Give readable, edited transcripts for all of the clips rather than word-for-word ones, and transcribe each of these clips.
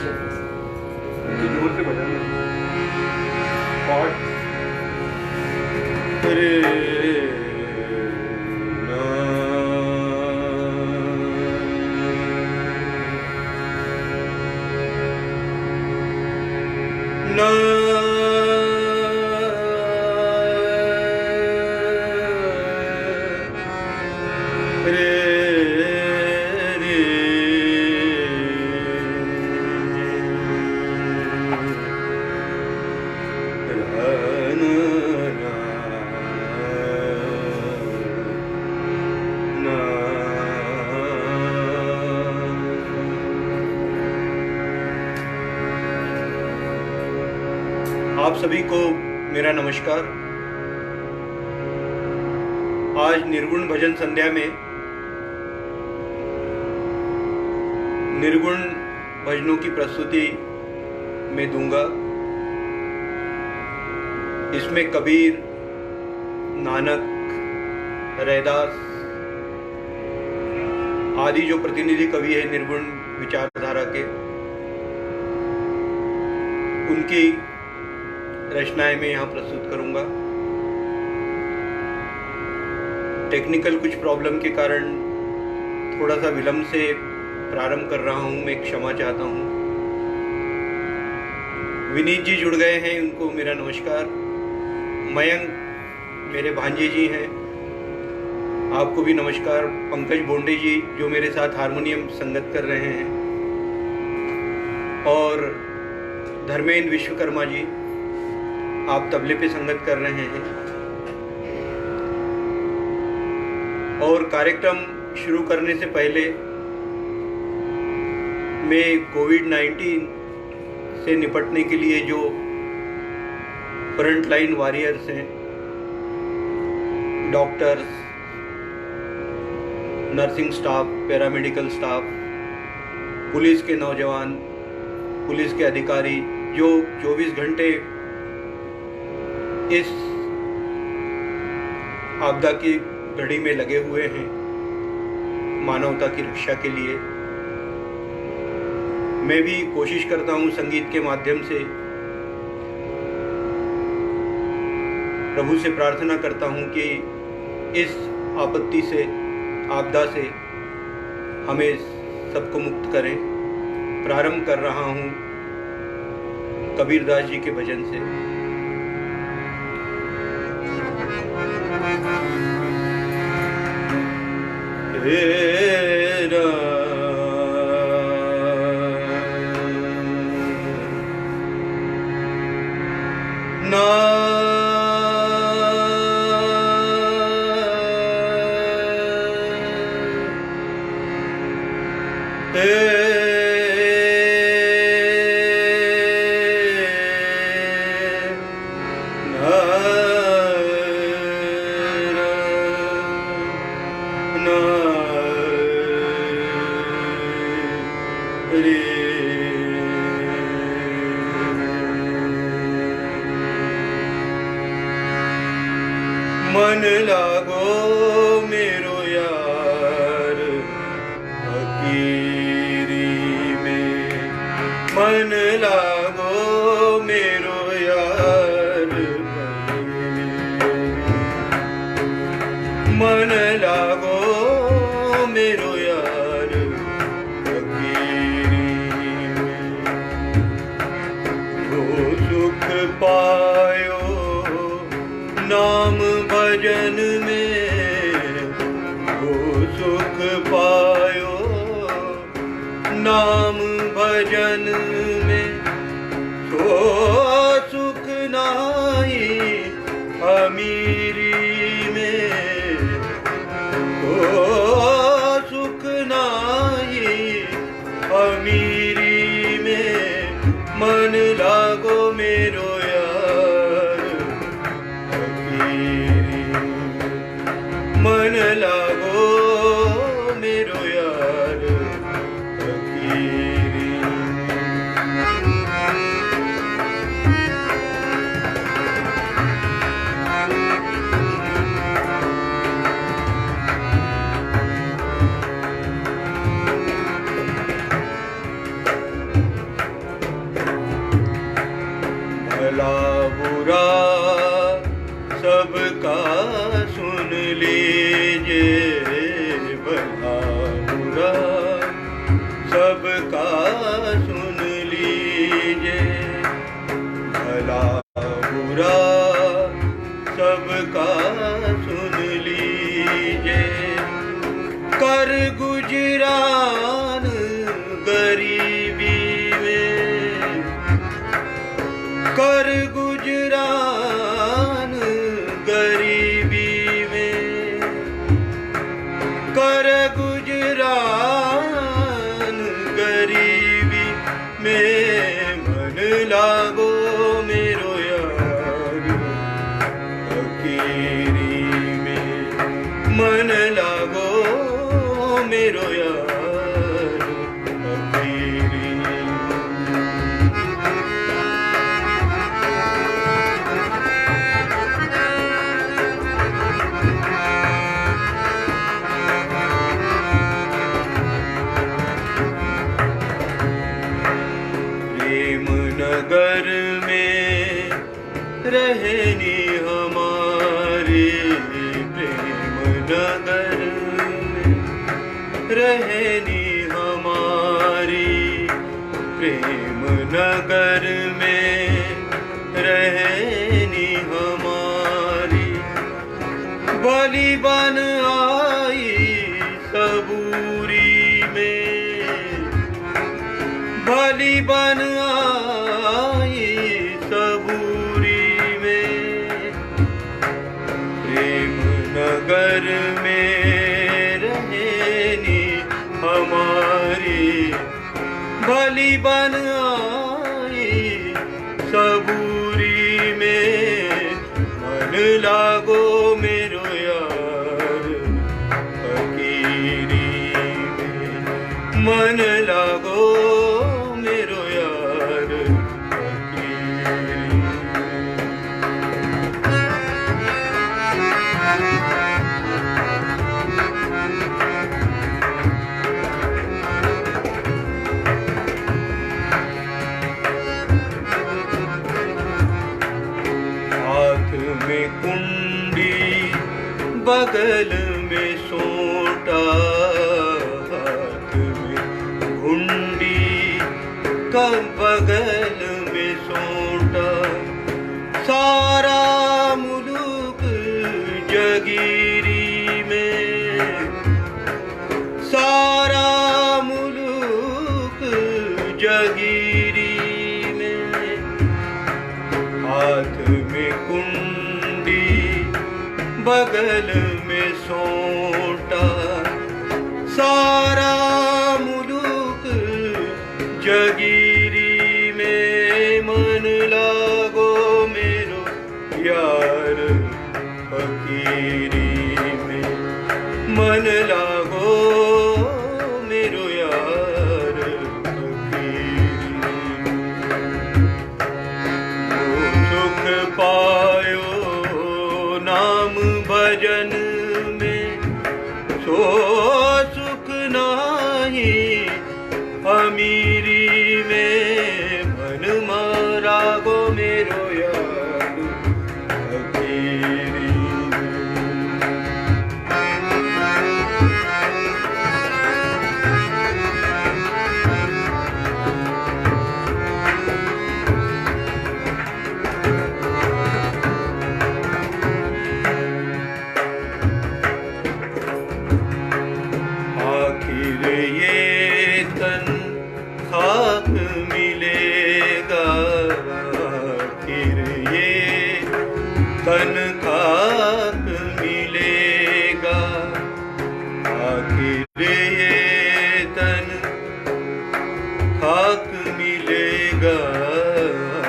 उनकी जोर से बजाना कॉर्ड। आप सभी को मेरा नमस्कार। आज निर्गुण भजन संध्या में निर्गुण भजनों की प्रस्तुति मैं दूंगा। इसमें कबीर, नानक, रैदास आदि जो प्रतिनिधि कवि है निर्गुण विचारधारा के, उनकी रचनाएं मैं यहाँ प्रस्तुत करूंगा। टेक्निकल कुछ प्रॉब्लम के कारण थोड़ा सा विलंब से प्रारंभ कर रहा हूँ, मैं क्षमा चाहता हूँ। विनीत जी जुड़ गए हैं, उनको मेरा नमस्कार। मयंक मेरे भांजे जी हैं, आपको भी नमस्कार। पंकज बोंडे जी जो मेरे साथ हारमोनियम संगत कर रहे हैं, और धर्मेंद्र विश्वकर्मा जी आप तबले पे संगत कर रहे हैं। और कार्यक्रम शुरू करने से पहले मैं कोविड-19 से निपटने के लिए जो फ्रंट लाइन वॉरियर्स हैं, doctors, nursing staff, paramedical staff, police के नौजवान, पुलिस के अधिकारी जो 24 घंटे इस आपदा की घड़ी में लगे हुए हैं मानवता की रक्षा के लिए। मैं भी कोशिश करता हूं संगीत के माध्यम से, प्रभु से प्रार्थना करता हूं कि इस आपत्ति से, आपदा से हमें सबको मुक्त करें। प्रारंभ कर रहा हूं कबीरदास जी के भजन से। मन लागो मेरो यार फकीरी में, मन लागो मेरो यार मन लागो मेरो यार फकीरी में। वो सुख पायो नाम भजन में, वो सुख पायो नाम भजन में। सो सुख नाही अमीरी में, तो सुख नाही अमीरी में। मन लागो मेरो मन लागो मेरो यार फकीरी। बुरा सबका सुन लीजिए, भला बुरा सबका सुन लीजिए। कर गुजरान गरीबी में, कर गुजरान गरीबी में, कर गुजरान गरीबी में। मन लागो मेरो यार फकीरी में, मन लागो मेरो यार फकीरी में। प्रेम नगर में रहनी हमारी, प्रेम नगर में रहनी हमारी, प्रेम नगर में रहनी हमारी। बलि बन आई सबूरी में, बलि बन आई सबूरी में। प्रेम नगर में रहनी हमारी, बलि बन आई सबूरी में। मन लागो मेरो यार फकीरी में, मन लागो मेरो यार फकीरी में। हाथ में कुंडी बगल में सोटा, हाथ में घुंडी का बगल में सोटा। सारा मुल्क जगीरी में, सारा मुल्क जगीरी में। हाथ में कुंडी बगल में सोटा, सारा मुल्क जगीरी में। मन लागो मेरो यार फकीरी में, मन लागो मेरो यार फकीरी में। सुख पायो नाम भजन में, सो सुख नाही अमीरी में। मन मारागो मेरो यार फकीरी में। आखिर ये तन खाक मिलेगा, आखिर ये तन खाक मिलेगा, आखिर ये तन खाक मिलेगा,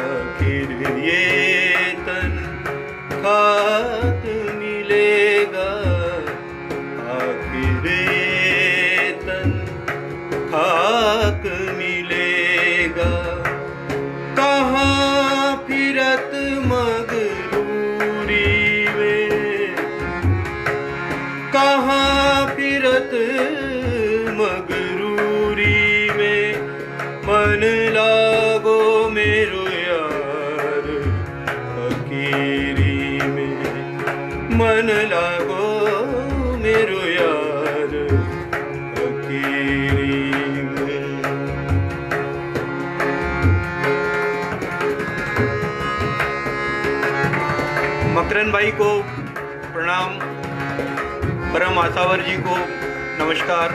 आखिर ये तन खाक मिलेगा, आखिर ये तन खाक मिलेगा। कहाँ फिरत मगरूरी में, कहाँ फिरत मगरूरी में। मन लागो मेरो यार फकीरी में, मन लागो मेरो यार फकीरी। में। मकरन भाई को प्रणाम, परम आसावर जी को नमस्कार,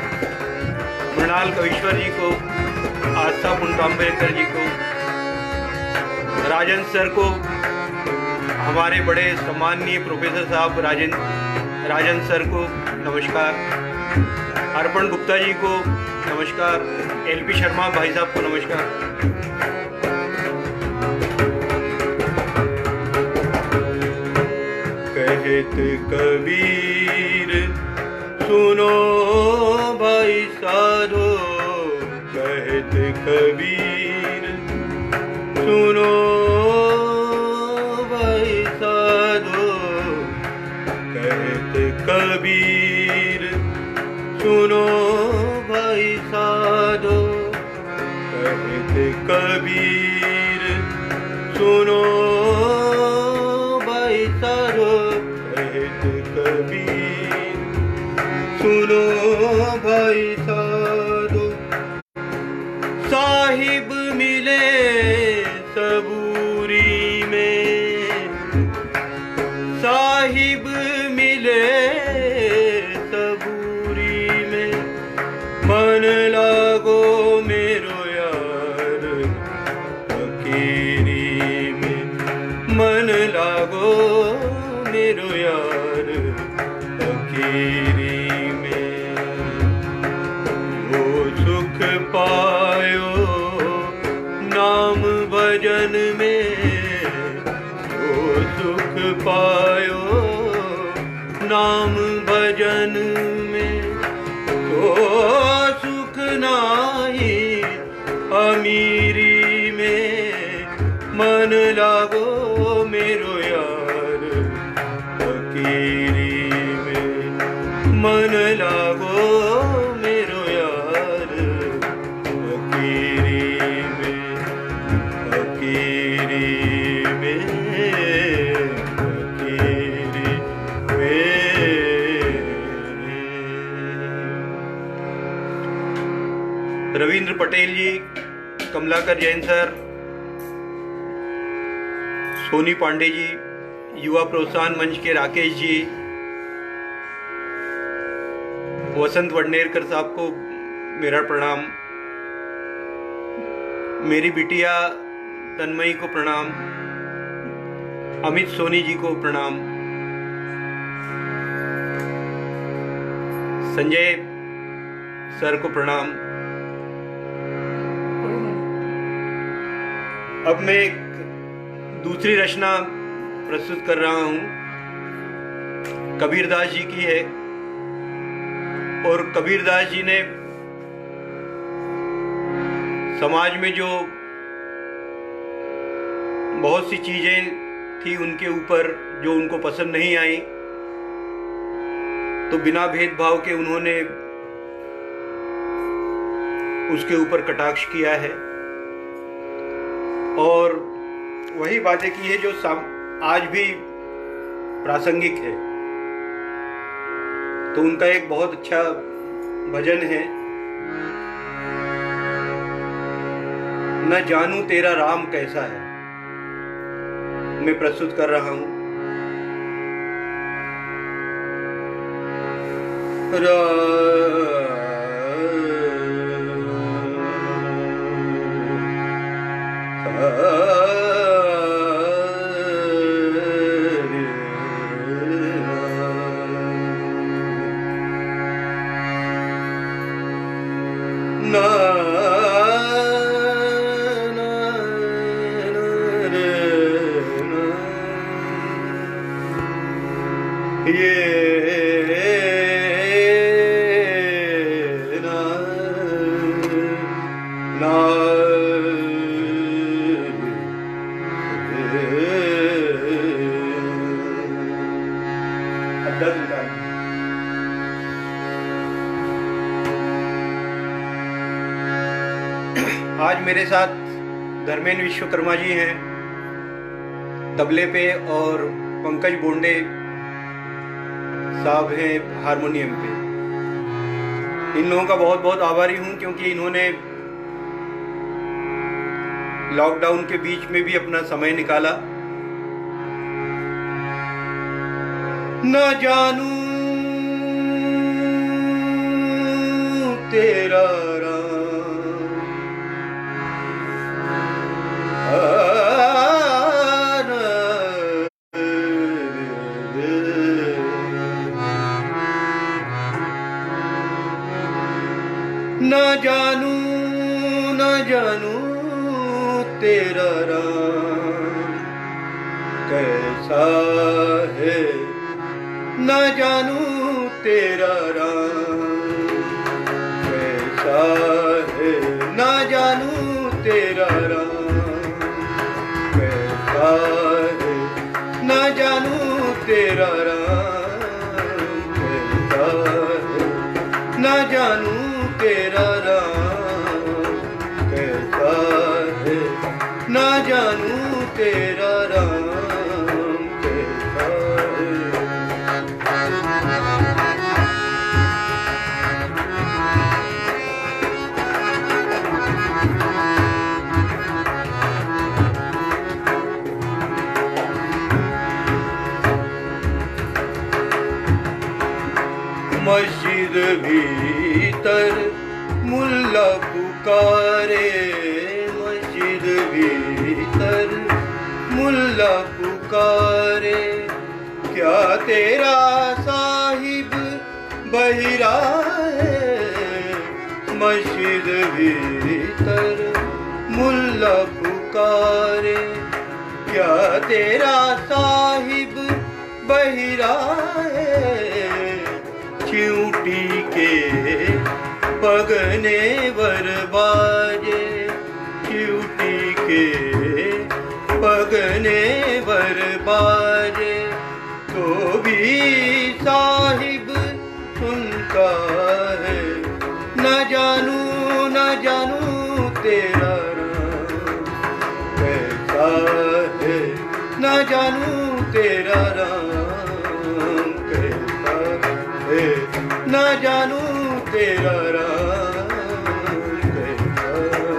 मृणाल कविश्वर जी को, आस्था पुनकाम्बेकर जी को, राजन सर को, हमारे बड़े सम्माननीय प्रोफेसर साहब राजन सर को नमस्कार, अर्पण गुप्ता जी को नमस्कार, LP शर्मा भाई साहब को नमस्कार। कहत कबीर सुनो भाई साधो, कहत कबीर सुनो भाई साधो, कहत कबीर सुनो भाई साधो, कहत कबीर सुनो भाई साधो, कहत कबीर सुनो भाई साधो। साहिब मिले सबूरी में, साहिब मिले सबूरी में, मन लागो मेरो यार फकीरी में, मन लागो मेरो यार फकीरी में। वो सुख पायो नाम भजन में, वो सुख पायो नाम भजन में, तो सुख नाही अमीरी में, मन लागो मेरो यार फकीरी में, मन लागो मेरो यार फकीरी में, फकीरी में, फकीरी में। रविंद्र पटेल जी, कमलाकर जैन सर, सोनी पांडे जी, युवा प्रोत्साहन मंच के राकेश जी, वसंत वडनेरकर साहब को मेरा प्रणाम, मेरी बिटिया तन्मयी को प्रणाम, अमित सोनी जी को प्रणाम, संजय सर को प्रणाम। अब मैं एक दूसरी रचना प्रस्तुत कर रहा हूं, कबीरदास जी की है। और कबीरदास जी ने समाज में जो बहुत सी चीजें थी उनके ऊपर जो उनको पसंद नहीं आई, तो बिना भेदभाव के उन्होंने उसके ऊपर कटाक्ष किया है और वही बातें की है जो आज भी प्रासंगिक है। तो उनका एक बहुत अच्छा भजन है, न जानू तेरा राम कैसा है, मैं प्रस्तुत कर रहा हूं। आज मेरे साथ धर्मेंद्र विश्वकर्मा जी हैं तबले पे और पंकज बोंडे साहब हैं हारमोनियम पे। इन लोगों का बहुत बहुत आभारी हूँ, क्योंकि इन्होंने लॉकडाउन के बीच में भी अपना समय निकाला। न जानू तेरा न जानू तेरा राम कैसा है, न जानू तेरा राम कैसा है, न जानू तेरा राम कैसा है, न जानू तेरा राम कैसा है, न जानू तेरा राम कैसा है, न जानू तेरा राम कैसा है। मस्जिद भीतर मुल्ला पुकारे, मस्जिद भीतर मुल्ला पुकारे, क्या तेरा साहिब बहिरा है। मस्जिद भीतर मुल्ला पुकारे, क्या तेरा साहिब बहिरा है। चिऊटी के पगने वर बाजे, चिऊटी के पगने वर बाजे, तो भी साहिब सुनता है। न जानू तेरा राम कैसा है, न जानू तेरा राम कैसा है, न जानू तेरा राम कैसा है।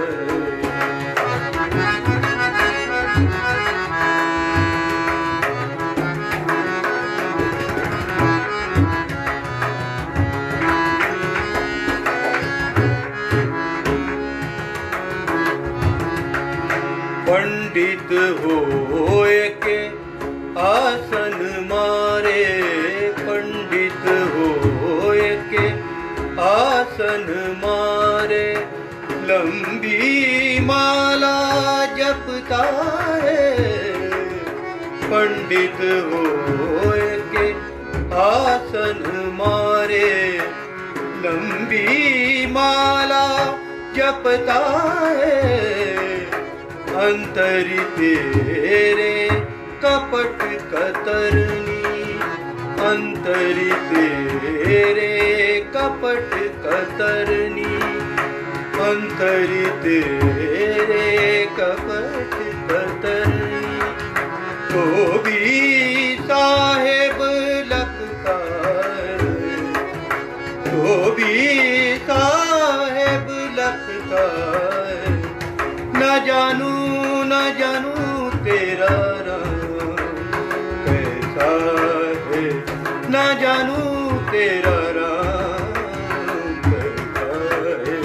पंडित होए के आसन मारे, पंडित होए के आसन मारे, लंबी माला जपता है। पंडित होए के आसन मारे, लंबी माला जपता है। अंतरी तेरे कपट कतरनी, अंतरी तेरे कपट कतरनी, अंतरी तेरे कपट कतरनी, तो भी साहेब लगता है, तो भी साहेब लगता है। न जानू तेरा राम कैसा है, न जानू तेरा राम कैसा है,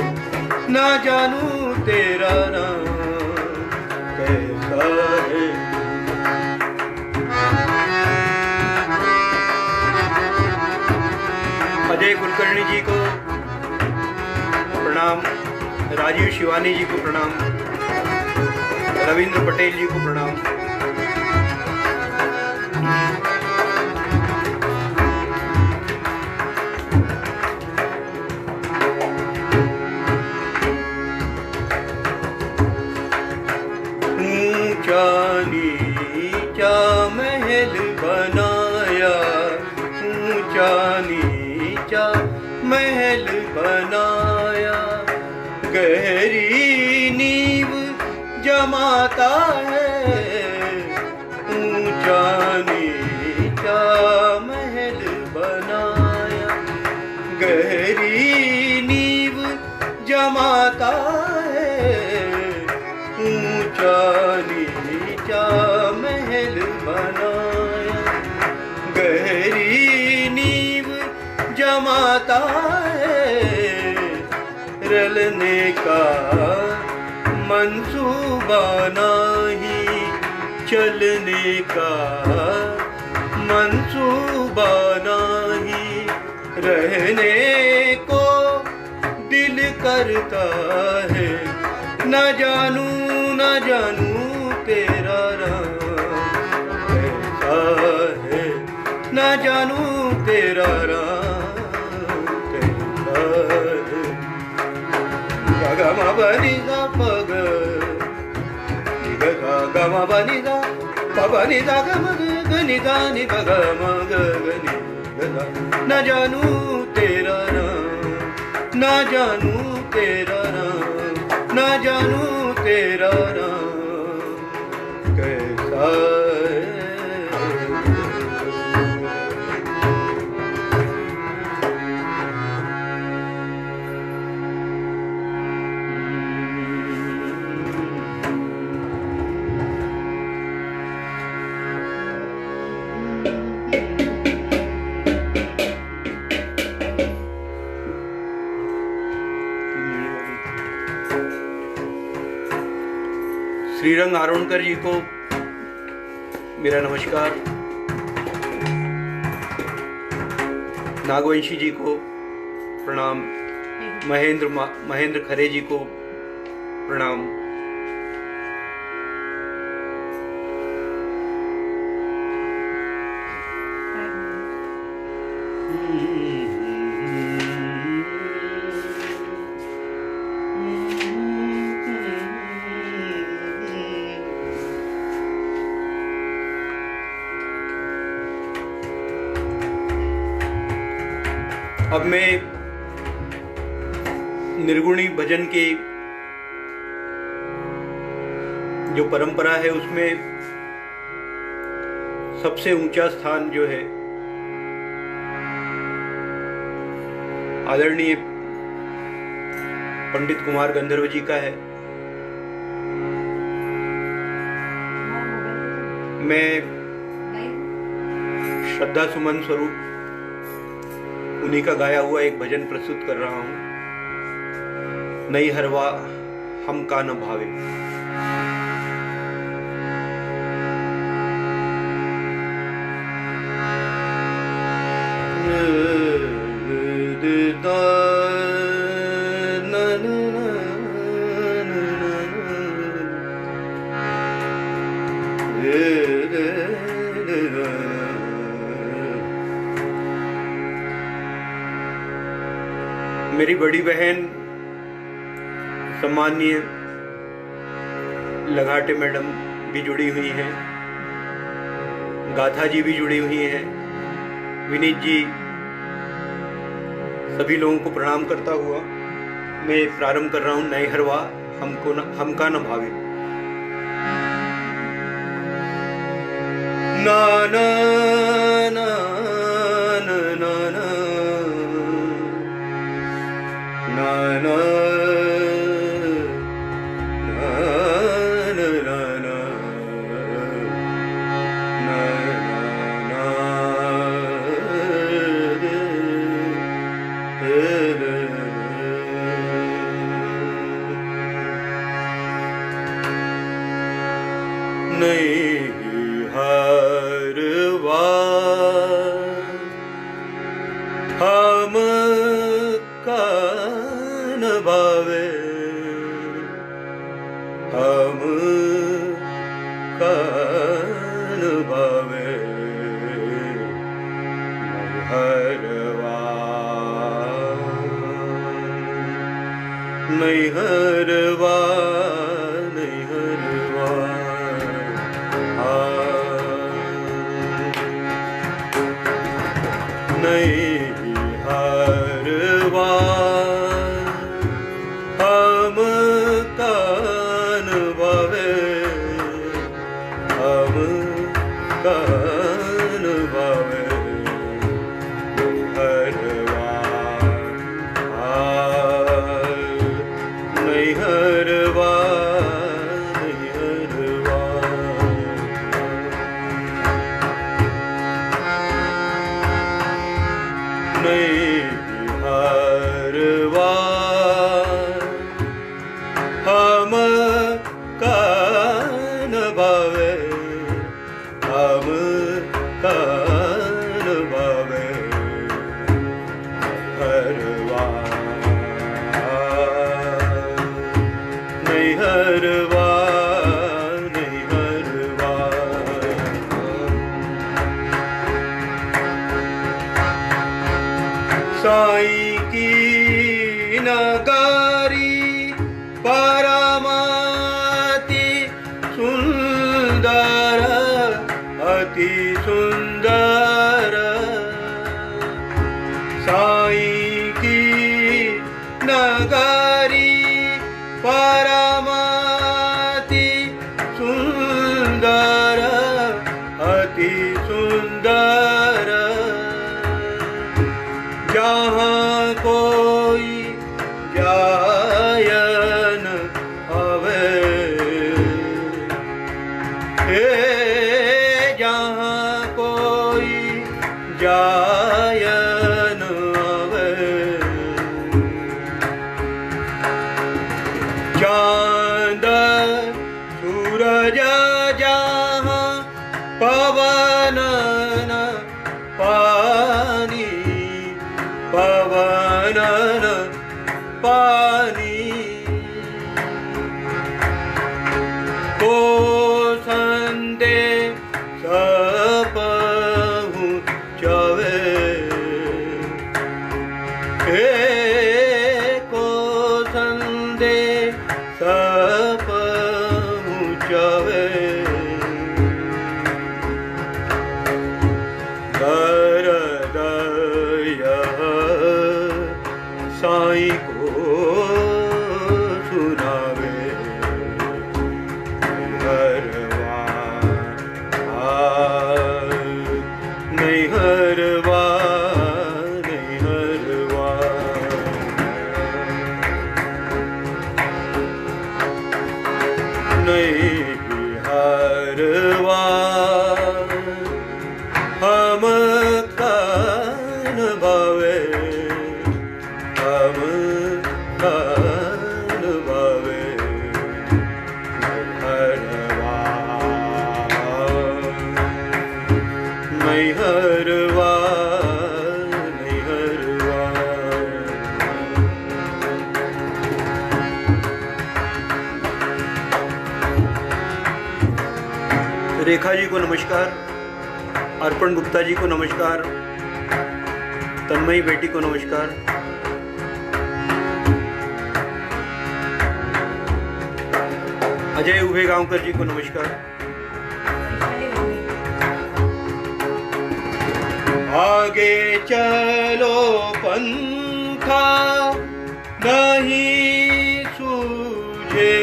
न जानू तेरा राम कैसा है। अजय कुलकर्णी जी को प्रणाम, राजीव शिवानी जी को प्रणाम, रविंद्र पटेल जी को प्रणाम। ऊंचा नीचा महल बनाया, ऊंचा नीचा महल बनाया, गहरी नींव जमाता है। ऊंचा नीचा महल बनाया, गहरी जमाता है, ऊंचा नीचा महल बनाया, गहरी नींव जमाता है, रलने का मंसूबा नहीं, चलने का मंसूबा नहीं, रहने को दिल करता है, न जानू तेरा राम कैसा है, न जानू तेरा राम कैसा है। ग म बनी गा पग ग म बनी गा प बनी गा ग म ग नि गा नि ग ग म ग ग नि ग गा। न जानू तेरा राम, न जानू तेरा राम, न जानू तेरा राम कैसा है। श्रीरंग आरोणकर जी को मेरा नमस्कार, नागवंशी जी को प्रणाम, महेंद्र खरे जी को प्रणाम। अब मैं निर्गुणी भजन की जो परंपरा है उसमें सबसे ऊंचा स्थान जो है आदरणीय पंडित कुमार गंधर्व जी का है। मैं श्रद्धा सुमन स्वरूप उन्हीं का गाया हुआ एक भजन प्रस्तुत कर रहा हूं, नई हरवा हम का न भावे। मेरी बड़ी बहन सम्माननीय लगाटे मैडम भी जुड़ी हुई हैं, गाथा जी भी जुड़ी हुई हैं, विनीत जी, सभी लोगों को प्रणाम करता हुआ मैं प्रारंभ कर रहा हूं नए हरवा हम का न भावे। ना ना ना ना ना na na नहीं हरवा हम का न भावे, हम का न भावे, नहीं हरवा, नहीं हरवा, नहीं हरवा। नहीं हरवा हम कान बावे, हम कान बावे, हरवा परमाति सुंदर अति सुंदर साईं की नगरी परमाति सुंदर अति सुंदर जहाँ कोई जायन अवे जहाँ कोई जायन अवे चांद सूरज जहाँ पवन पानी पवन पानी को संदे पहुँचवे को संदे पहुँचवे साईं को सुनावे हरवा नहीं हरवा नहीं हरवा नहीं हरवा हम कान भावे हम कान भावे हरवा नहीं हरवा नहीं हरवा रेखा जी को नमस्कार, अर्पण गुप्ता जी को नमस्कार, तन्मयी बेटी को नमस्कार, अजय उभे गांवकर जी को नमस्कार। आगे चलो पंथा नहीं सूझेरी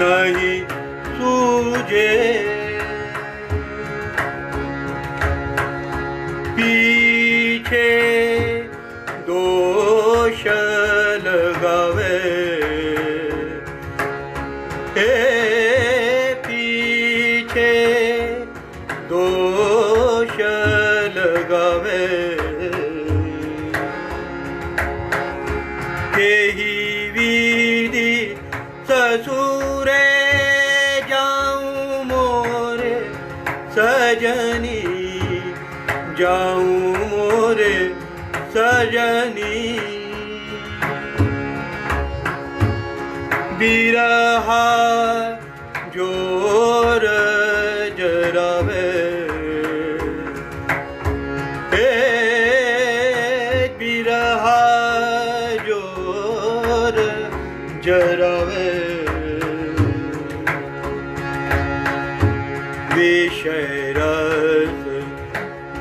नहीं सूझे पीछे दोष लगावे पीछे दोष लगावे यही विधि ससुरे जाऊं मोरे सजनी जाऊं मोरे सजनी बिरहा जोर जरावे बिरहा जोर जरावे विषय रस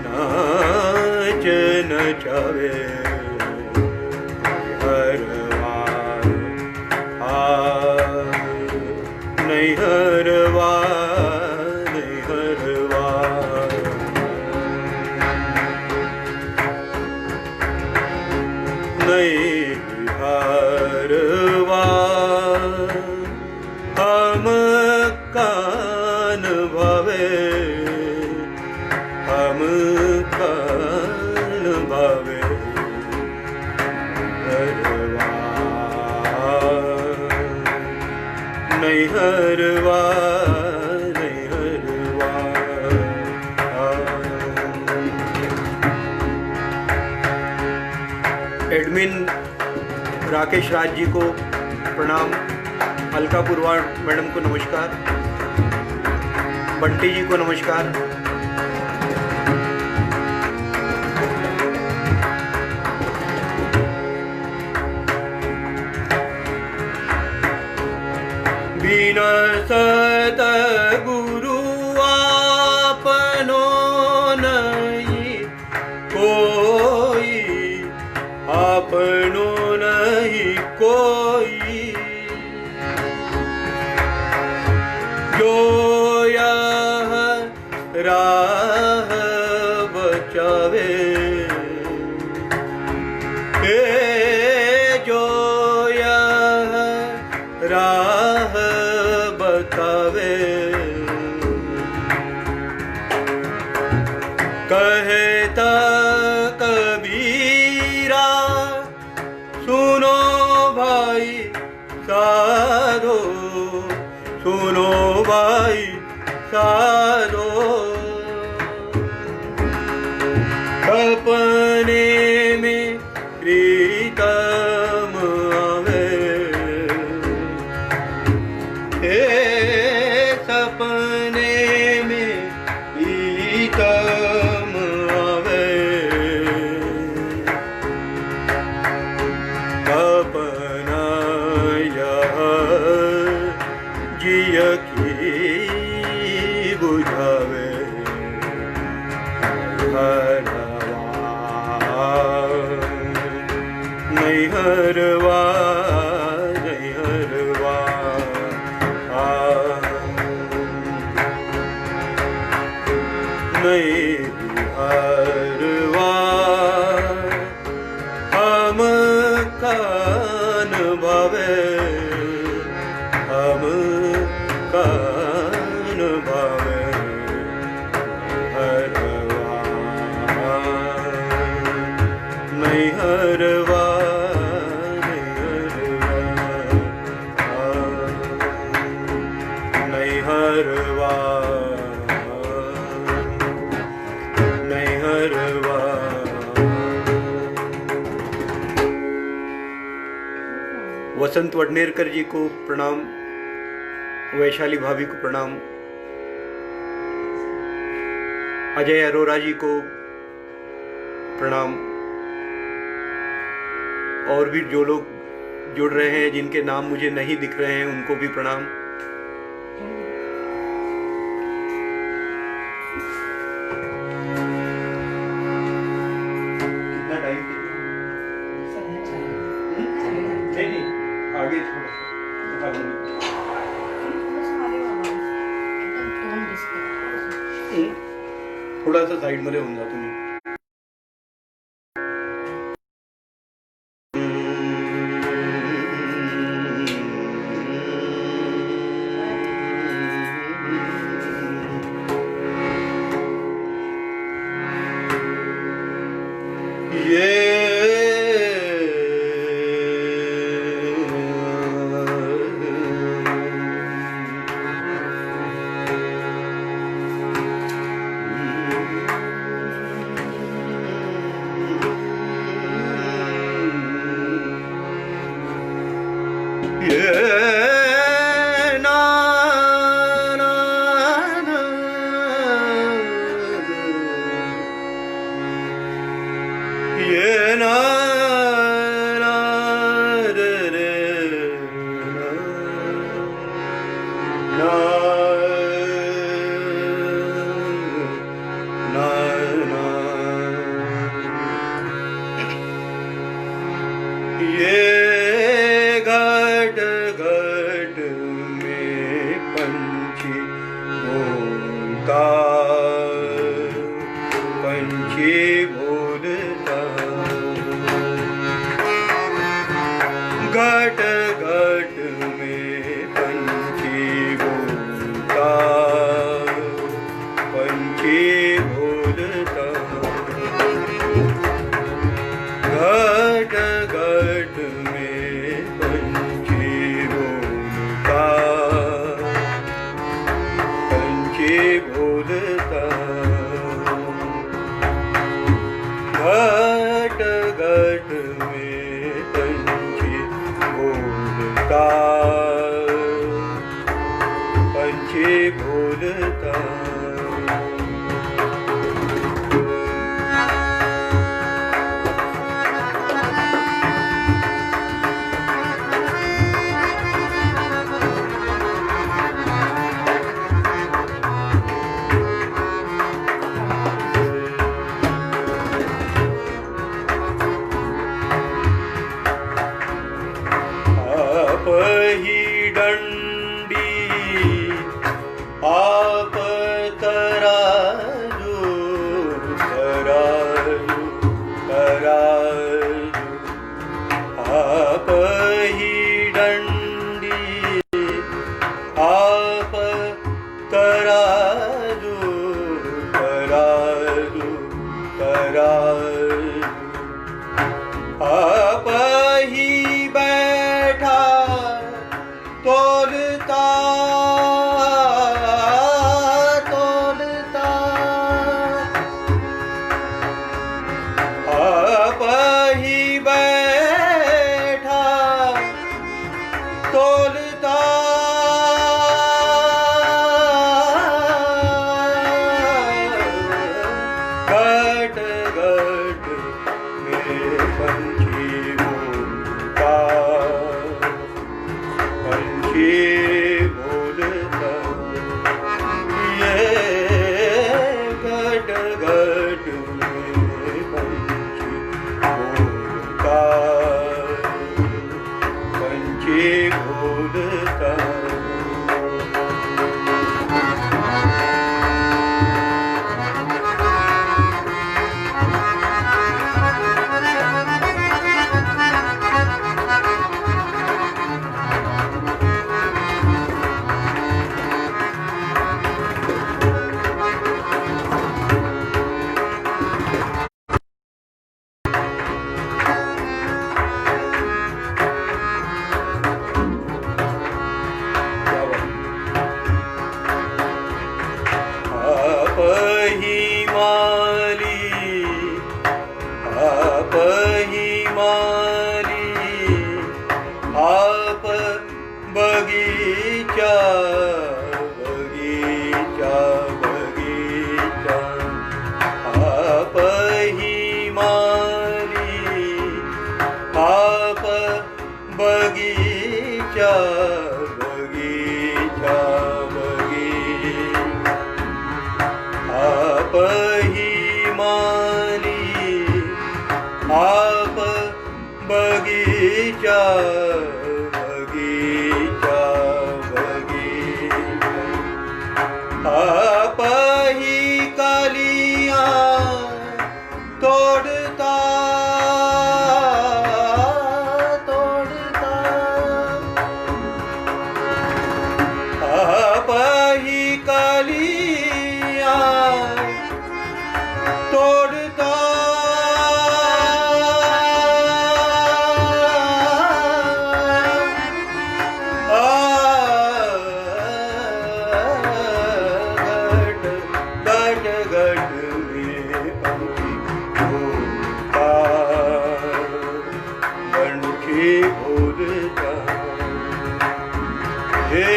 नाच नचावे नहीं हरवा नहीं हरवा नहीं हरवा हम कान भावे हम कान भावे हरवा नहीं हरवा नहीं हरवा एडमिन राकेश राज जी को प्रणाम, अलका पुरवार मैडम को नमस्कार, बंटी जी को नमस्कार, बिन सतगुरु आपनो नहीं कोई, आपनो नहीं कोई। जो यह राह बचावे, जो यह राह बतावे, कहता कबीरा सुनो भाई साधो, सुनो भाई साधो। सपने में प्रीतम आवे, सपने में प्रीतम आवे। अपना यह जिय की बुझावे, नहीं हरवा, नहीं हरवा, नहीं हरवा। हम कान भावे, हम कान भावे, हरवा, नहीं हरवा, नहीं हरवा, नहीं हरवा। वसंत वडनेरकर जी को प्रणाम, वैशाली भाभी को प्रणाम, अजय अरोरा जी को प्रणाम, और भी जो लोग जुड़ रहे हैं जिनके नाम मुझे नहीं दिख रहे हैं उनको भी प्रणाम। कितना टाइम? नहीं, आगे थोडासा साइड मध्ये होऊन जा तुम्ही। पंछी बोलता घट घट में पंछी बोलता पंछी बोलता घट घट में पंछी बोलता पंछी बोलता घट घट में पंछी बोलता पंछी बोलता। पंछी बोलता, ये घट घट में पंछी बोलता, पंछी बोलता। आप ही माली, आप बगीचा बगीचा बगीचा, आप ही माली, आप बगीचा बगीचा बगीचा, आप ही माली, आप बगीचा बगीचा बगीचा, आप ही कलियां तोड़ता तोड़ता, आप ही कलियां तोड़ता, बोलता, हे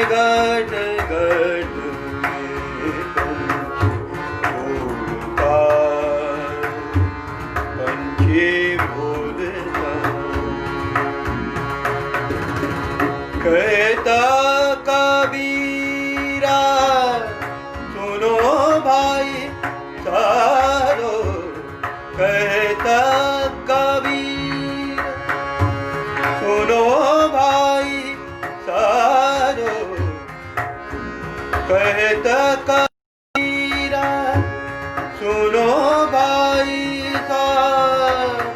घट घट में बोलता, पंछी बोलता। कहता कबीरा सुनो भाई सारो, कहता कबीरा सुनो भाई सारो, कहता कबीरा सुनो भाई सारो।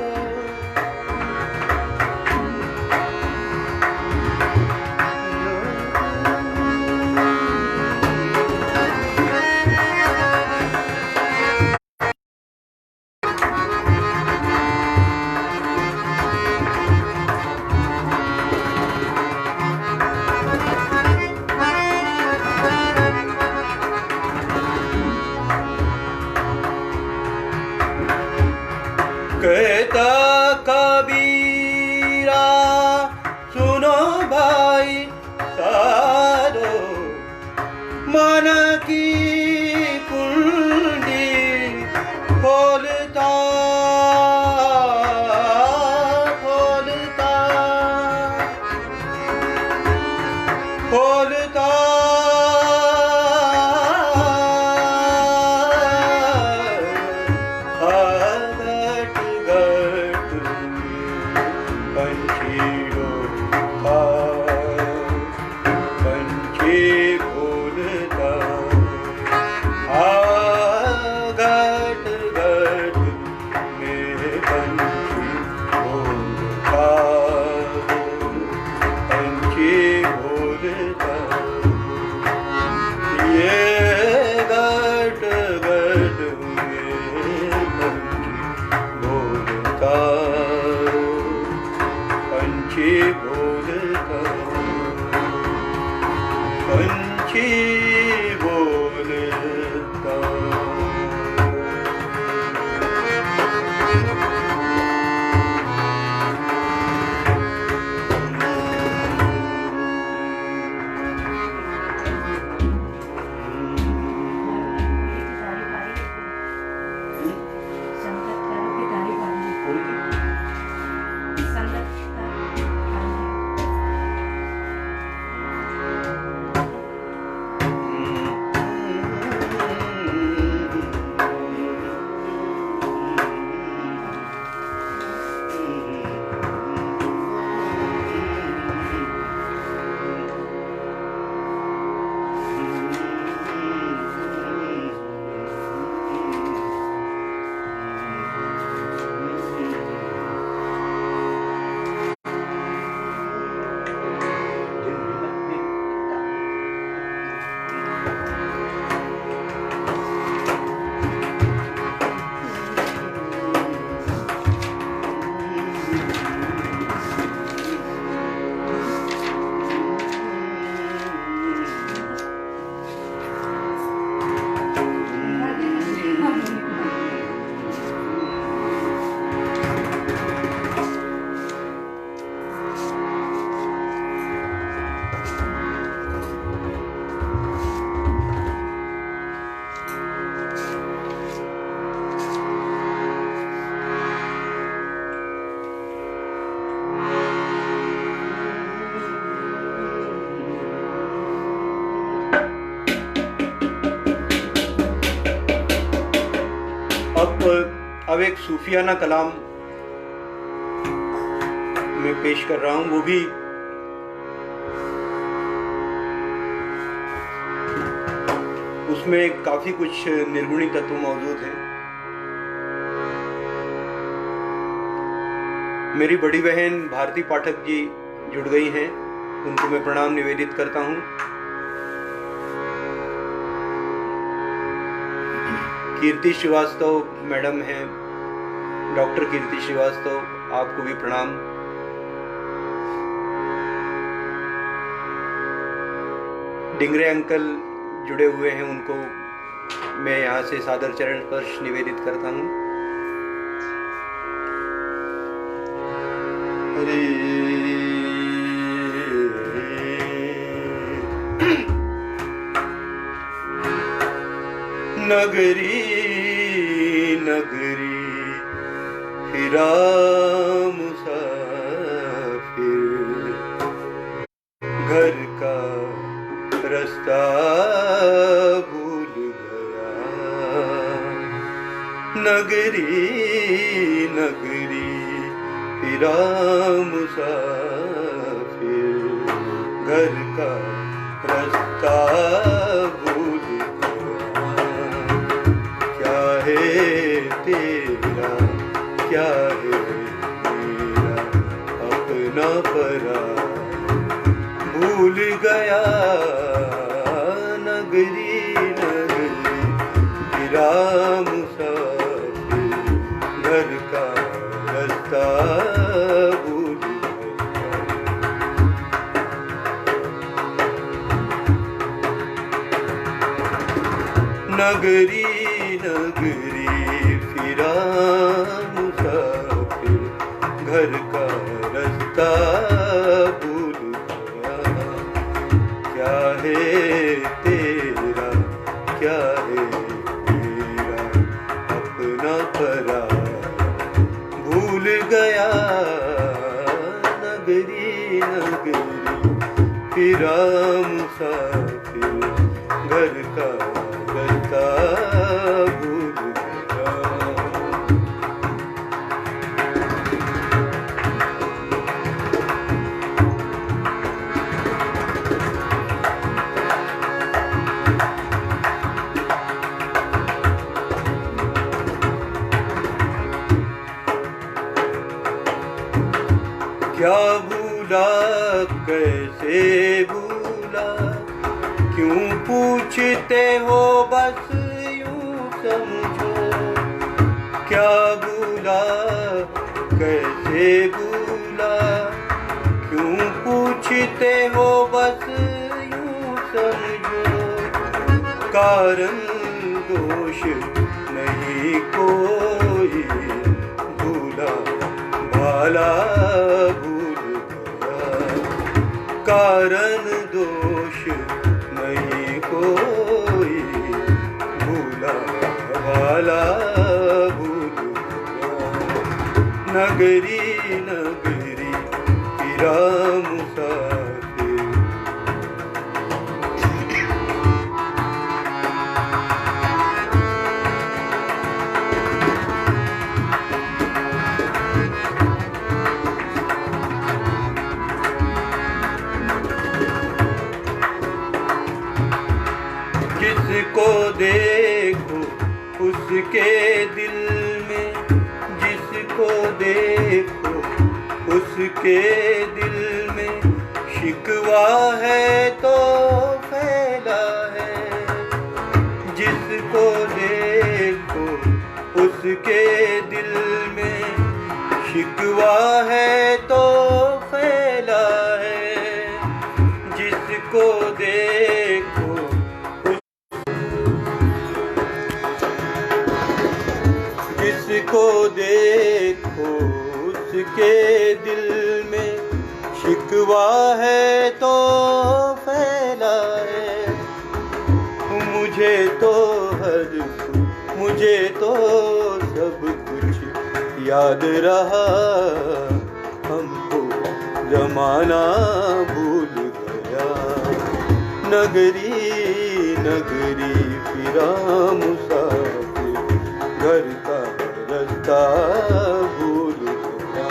कहता कबीरा सुनो भाई सारो, मन की कुंडी खोलता खोलता खोलता, पंछी बोलता, घट घट में पंछी बोलता, पंछी बोलता, ये घट घट में पंछी बोलता, अब एक सूफियाना कलाम मैं पेश कर रहा हूँ, वो भी उसमें काफी कुछ निर्गुणी तत्व मौजूद हैं। मेरी बड़ी बहन भारती पाठक जी जुड़ गई हैं, उनको मैं प्रणाम निवेदित करता हूँ। कीर्ति श्रीवास्तव मैडम हैं, डॉक्टर कीर्ति श्रीवास्तव, आपको भी प्रणाम। डिंगरे अंकल जुड़े हुए हैं, उनको मैं यहाँ से सादर चरण स्पर्श निवेदित करता हूँ। नगरी नगरी फिरा मुसाफिर, घर का रास्ता भूल गया। नगरी नगरी फिरा मुसाफिर, घर का रास्ता भूल गया। क्या है तेरा, क्या है मेरा, अपना परा भूल गया। नगरी नगरी फिरा मुसाफिर, घर का रास्ता भूल गया। नगरी नगरी फिरा मुसाफिर, घर का रास्ता भूल गया। क्या है तेरा, क्या है मेरा, अपना परा भूल गया। नगरी नगरी फिरा मुसाफिर, घर का रास्ता भूल गया। क्या भूला, कैसे भूला, क्यों पूछते हो, बस यूं समझो। क्या भूला, कैसे भूला, क्यों पूछते हो, बस यूं समझो। कारण दोष नहीं कोई, भूला भाला भूल गया। कारण दोष नहीं कोई, भूला भाला भूल गया। नगरी नगरी फिरा मुसाफिर, जिसको देखो उसके दिल में, जिसको देखो उसके दिल में, शिकवा है तो फैला है। जिसको देखो उसके दिल में, शिकवा है तो फैला है। जिसको देखो जिसको देखो उसके दिल में, शिकवा है तो फैला है। मुझे तो मुझे तो सब कुछ याद रहा, हमको जमाना भूल गया। नगरी नगरी फिरा मुसाफिर, घर का रास्ता रस्ता भूल गया।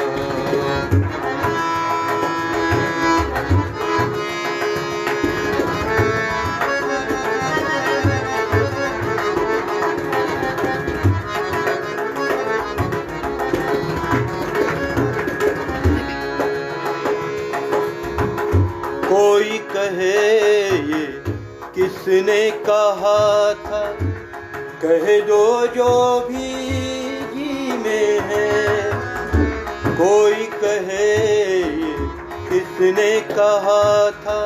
कोई कहे ये किसने कहा था, कह दो जो भी जी में है। कोई कहे ये किसने कहा था,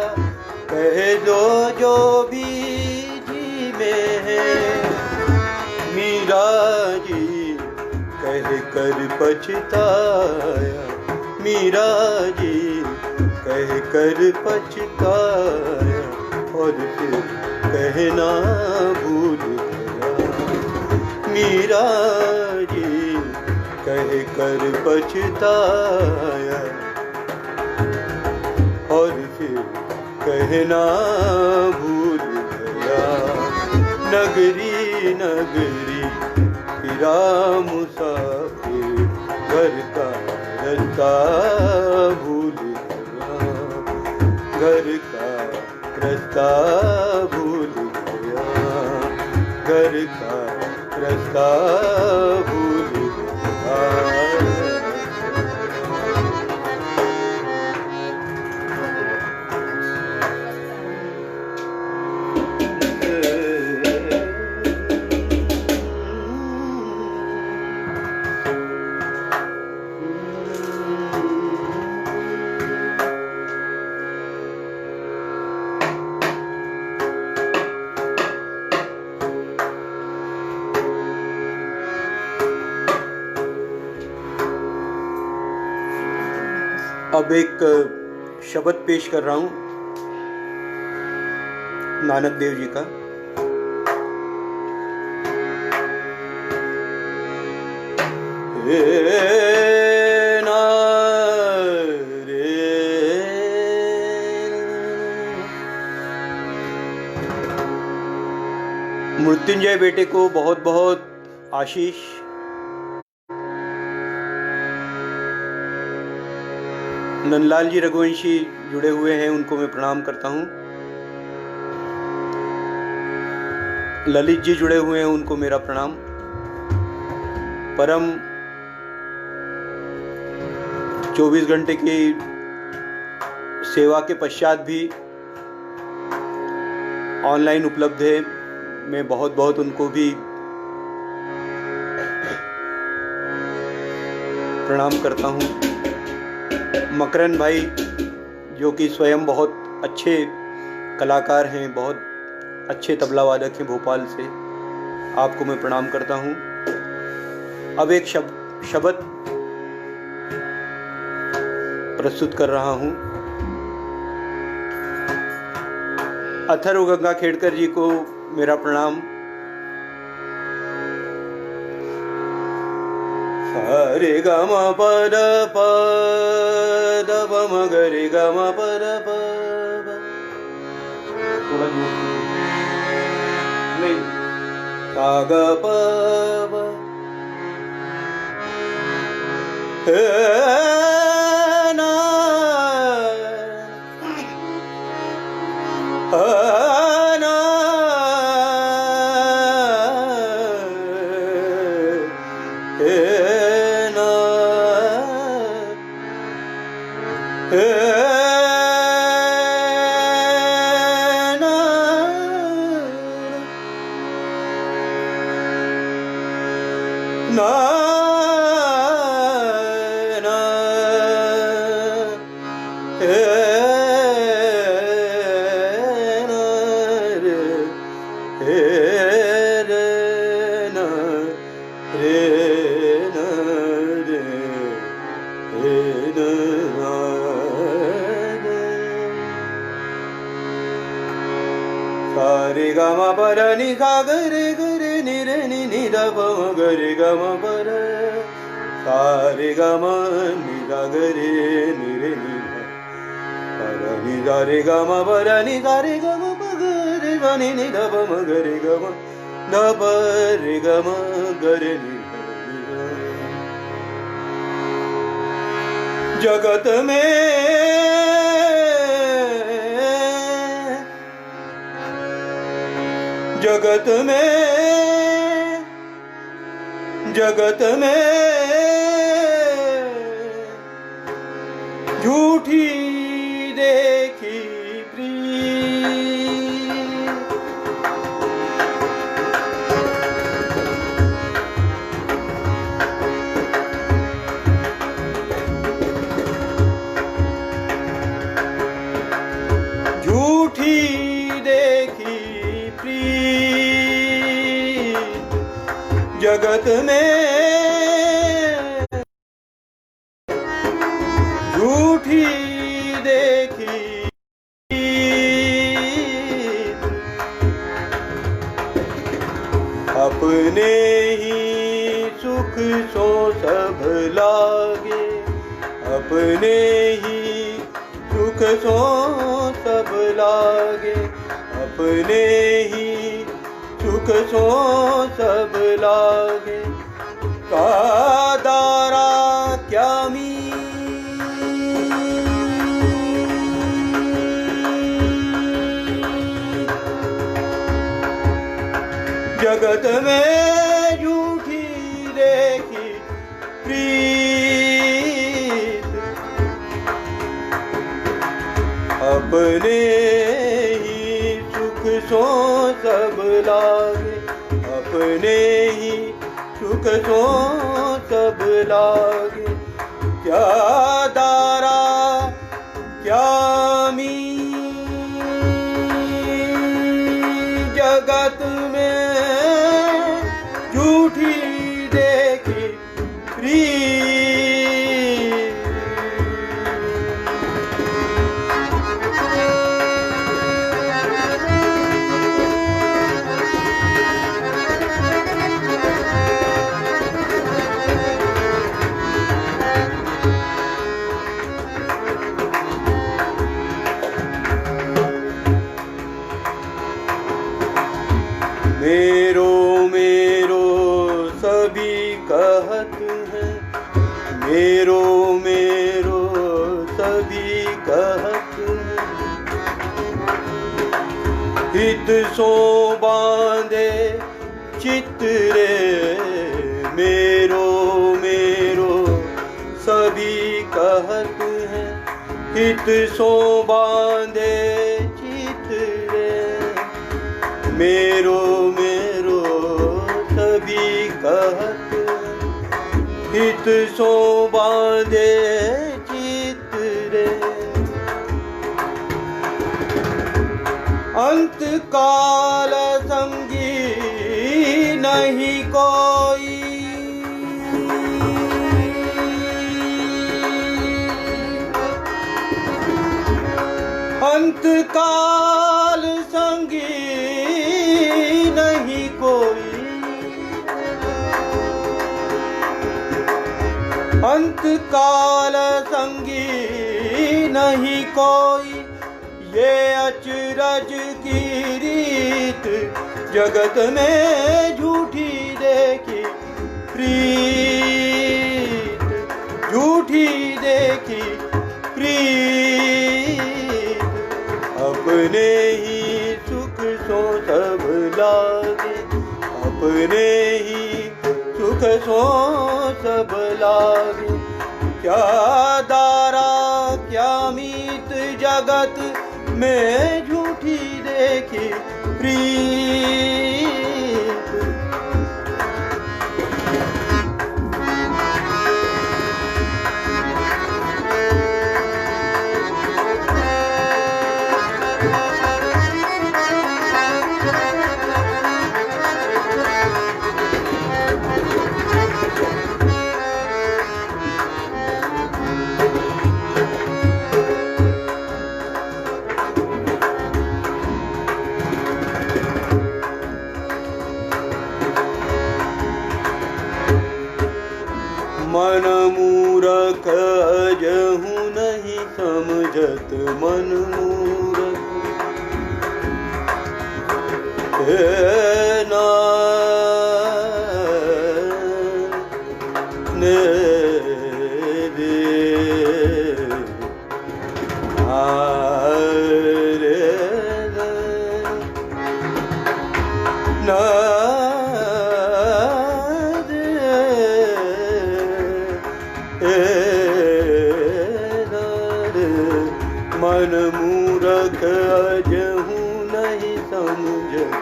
कह दो जो भी जी में है। मीरा जी कह कर पछताया, मीरा जी कह कर पछताया, और फिर कहना भूल गया। मीरा जी कह कर पछताया, और फिर कहना भूल गया। नगरी नगरी फिरा मुसाफिर, घर का रास्ता भूल गया। घर का रास्ता भूल गया, घर का रास्ता भूल गया। अब एक शब्द पेश कर रहा हूं नानक देव जी का। मृत्युंजय बेटे को बहुत बहुत आशीष। नंदलाल जी रघुवंशी जुड़े हुए हैं, उनको मैं प्रणाम करता हूं। ललित जी जुड़े हुए हैं, उनको मेरा प्रणाम। परम 24 घंटे की सेवा के पश्चात भी ऑनलाइन उपलब्ध है, मैं बहुत बहुत उनको भी प्रणाम करता हूं। मकरन भाई जो कि स्वयं बहुत अच्छे कलाकार हैं, बहुत अच्छे तबला वादक हैं भोपाल से, आपको मैं प्रणाम करता हूं। अब एक शब्द प्रस्तुत कर रहा हूं। अथर्व गंगा खेड़कर जी को मेरा प्रणाम। रे ग म प द प द प म ग रे ग म प द प नहीं सा ग प ब हे ना ना रे ग म प र नि सा ग रे ग रे नि रे नि नि द प म ग रे ग म प र सा रे ग म नि सा ग रे नि रे नि प र नि सा रे ग म प र नि सा रे ग म प ग रे ग नि नि द प म ग रे ग म द प रे ग म ग रे नि द जगत में जगत में जगत में झूठी देखी झूठी देखी प्रीत जगत में झूठी देखी अपने ही सुख सो सब लागे अपने ही सुख सो सब लागे अपने ही सुख सो सब लागे कादारा क्या मी जगत में झूठी देखी प्रीत अपने ही सुख सो सब लागे अपने ही सुख सो सब लागे क्या दारा क्या मी जगत में झूठी देखी मेरो मेरो सभी कहत हैं मेरो मेरो सभी कहत हैं हित सो बांधे चित्त रे मेरो मेरो सभी कहत हैं हित सो बांधे चित्त रे मेरो मेरो सभी कहत हित सो बांधे चित्त रे अंत काल संगी नहीं कोई अंत काल संगी नहीं कोई अंत काल संगी नहीं कोई ये अचरज की रीत जगत में झूठी देखी प्रीत झूठी देखी प्रीत अपने ही सुख सो सब लागे अपने ही सुख सो सब लागे क्या दारा क्या मीत जगत में झूठी देखी प्रीत मन मूरख अजहु नहीं समझत मन मूरख ना मन मूरख अजहू नहीं समझत,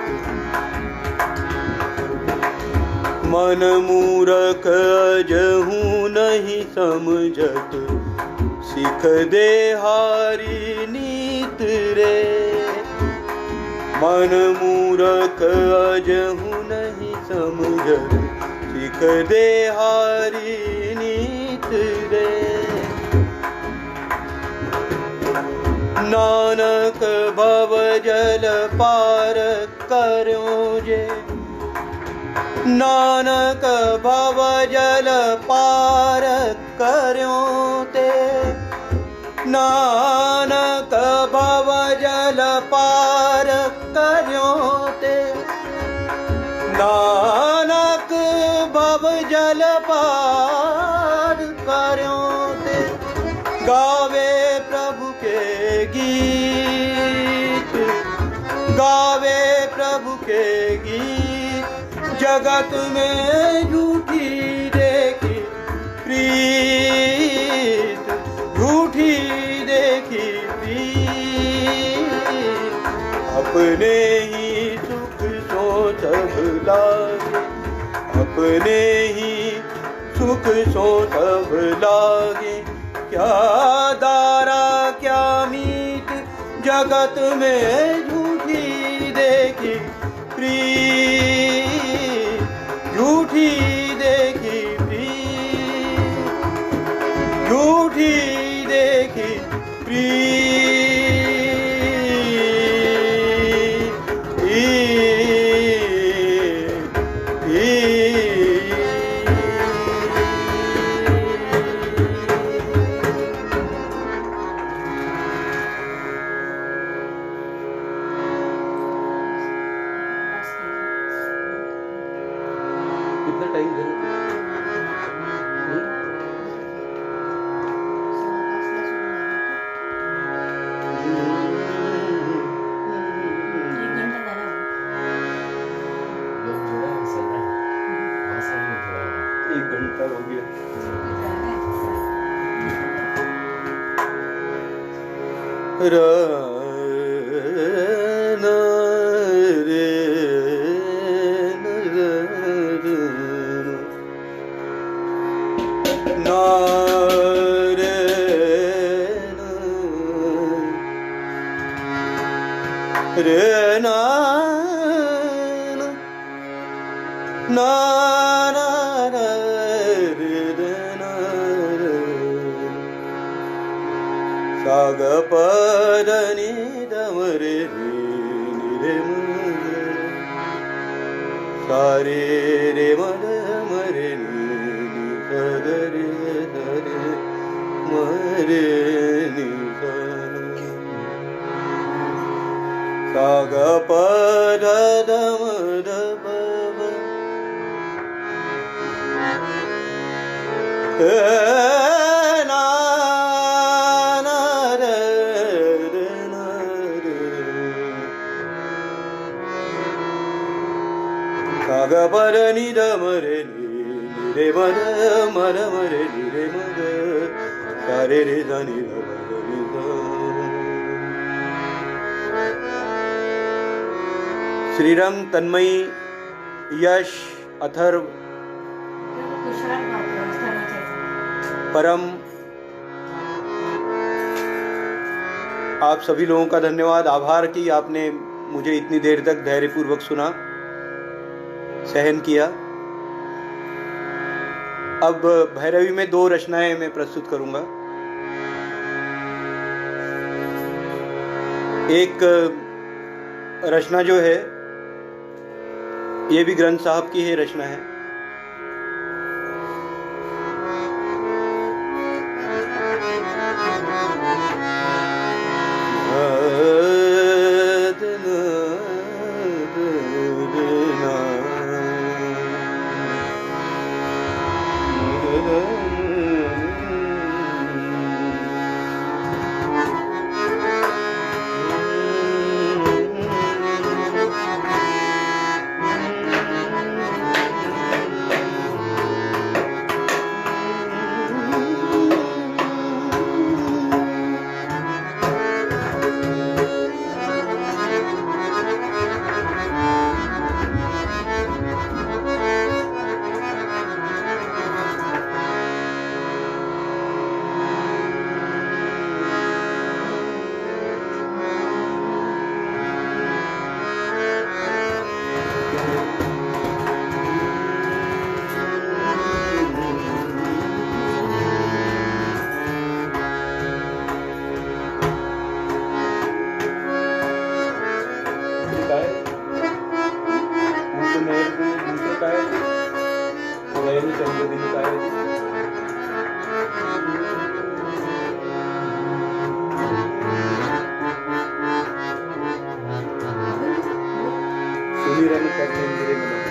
मन मूरख अजहू नहीं समझत, सिख दे हारी नीत रे। मन मूरख अजहू नहीं समझत, सिख दे हारी नीत रे। नानक भव जल पार कर्यो जे, नानक भव जल पार कर्यो ते, नानक भव जल पार कर्यो ते, नानक भव जल पार कर्यो ते। गावे प्रभु के गीत, गावे प्रभु के गीत, जगत में झूठी देखी प्रीत, झूठी देखी प्रीत। अपने ही सुख सो सब लागे, अपने ही सुख सो सब लागे। क्या दारा क्या मीत, जगत में झूठी देखी प्रीत, झूठी देखी प्रीत, झूठी देखी प्रीत। कितना टाइम देना? एक घंटा हो गया। साग पदनी दमरे रे मरे, सारे रे मद मरे नी सदरे सरे मरे नी साग पद दम दब साग पर नि द मरे नि रे मर मर मरे नि रे मर सारे रे ध नि ध नि ध। श्रीराम, तन्मयी, यश, अथर्व, परम, आप सभी लोगों का धन्यवाद, आभार कि आपने मुझे इतनी देर तक धैर्यपूर्वक सुना, सहन किया। अब भैरवी में 2 रचनाएं मैं प्रस्तुत करूंगा। एक रचना जो है ये भी ग्रंथ साहब की ही रचना है। सुमिरन करने मेरे मना।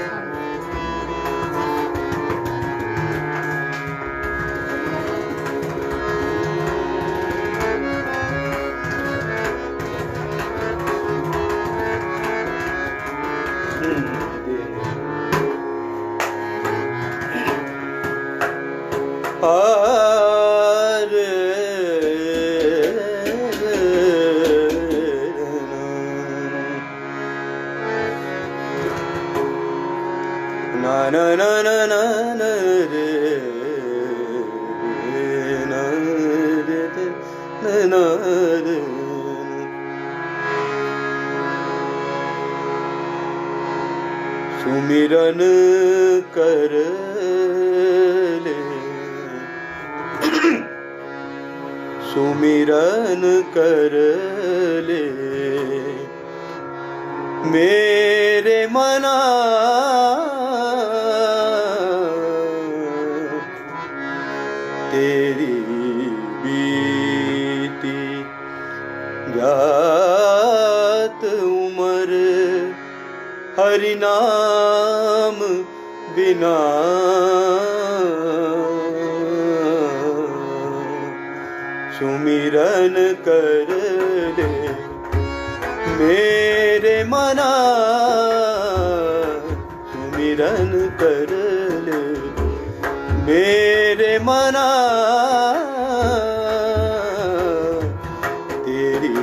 na na na na na na re na re na na re सुमिरन कर ले सुमिरन कर ले मेरे मना तेरी बीती जात उमर हरि नाम बिना सुमिरन कर ले मेरे मना सुमिरन कर ले मेरे मना तेरी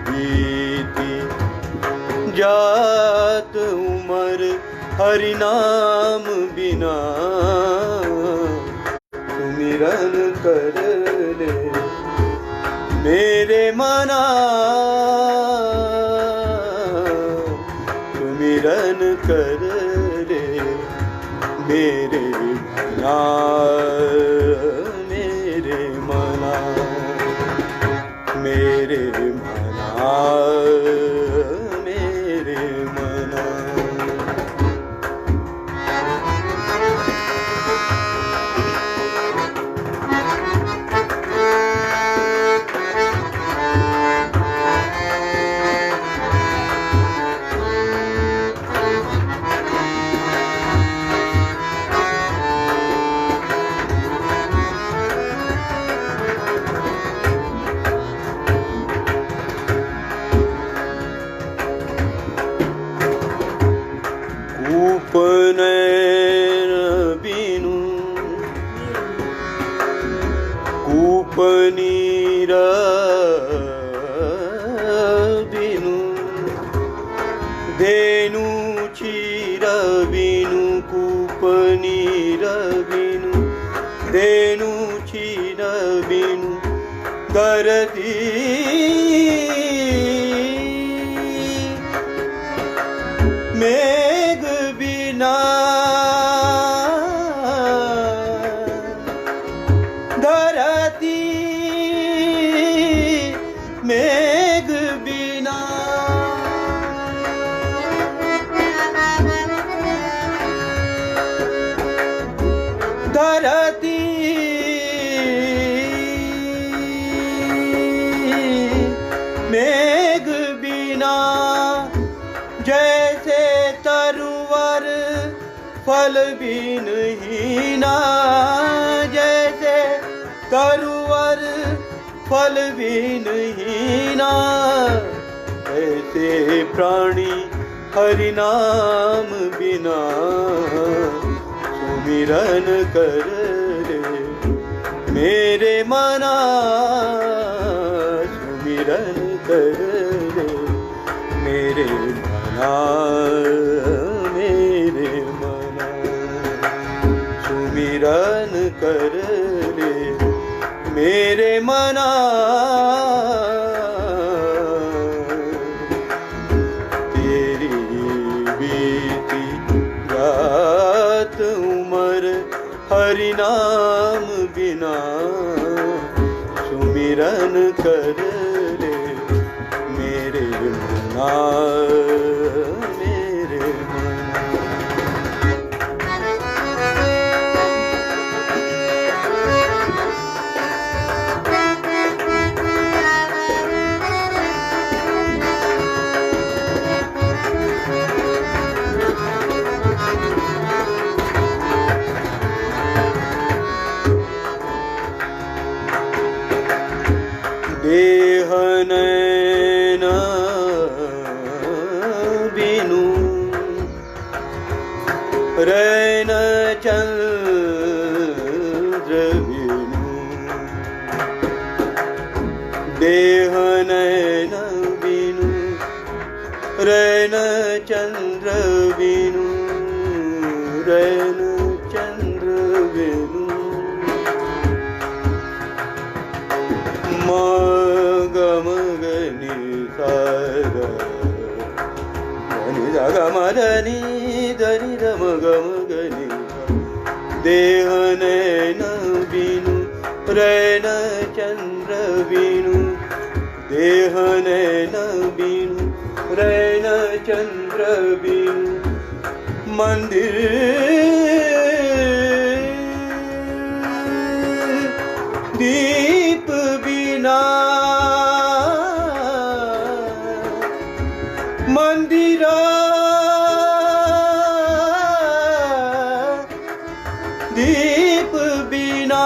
बीती जात उमर हरि नाम बिना सुमिरन कर ले मेरे मना सुमिरन कर ले मेरे मना मेरे मना मेरे मना मेरे मना कूपनैन बिनु कूपनीर बिनु धेनु क्षीर बिनु कूपनीर बिनु धेनु क्षीर बिनु दरदी मेघ बिना धरती मेघ बिना धरती मेघ बिना जैसे तरुवर फल बिन हीना जैसे तरुवर फल बिन हीना ऐसे प्राणी हरि नाम बिना सुमिरन कर ले मेरे मना सुमिरन कर ले मेरे मना मेरे मना सुमिरन कर ले मेरे मना तेरी बीती रात उमर हरि नाम बिना सुमिरन कर ले मेरे मना मेरे मना देह नैन बिनु रैन चंद्र बिनु, देह नैन बिनु रैन चंद्र बिनु, रैन चंद्र बिनु। मग मगनि साग धनि ग मदनि धनि ध मग मगनि, देह नैन बिनु रैन चंद्र बिनु, देह नैन बिनु रैन चंद्र बिनु। मंदिर दीप बिना, मंदिरा दीप बिना,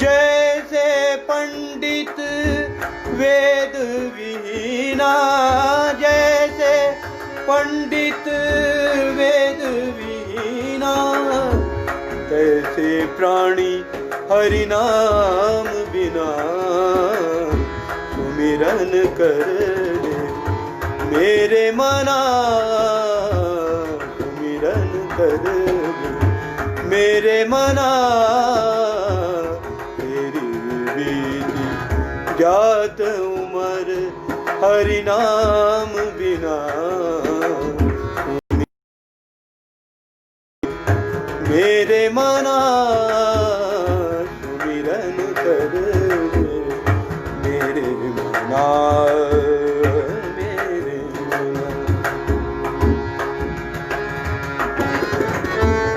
जैसे पंडित वेद विहीना, जैसे पंडित वेद विहीना, तैसे प्राणी हरि नाम बिना सुमिरन कर ले मेरे मना, सुमिरन कर ले मेरे मना। तेरी बीती जात उमर हरि नाम बिना, मेरे मना सुमिरन कर मेरे मना, मेरे मना।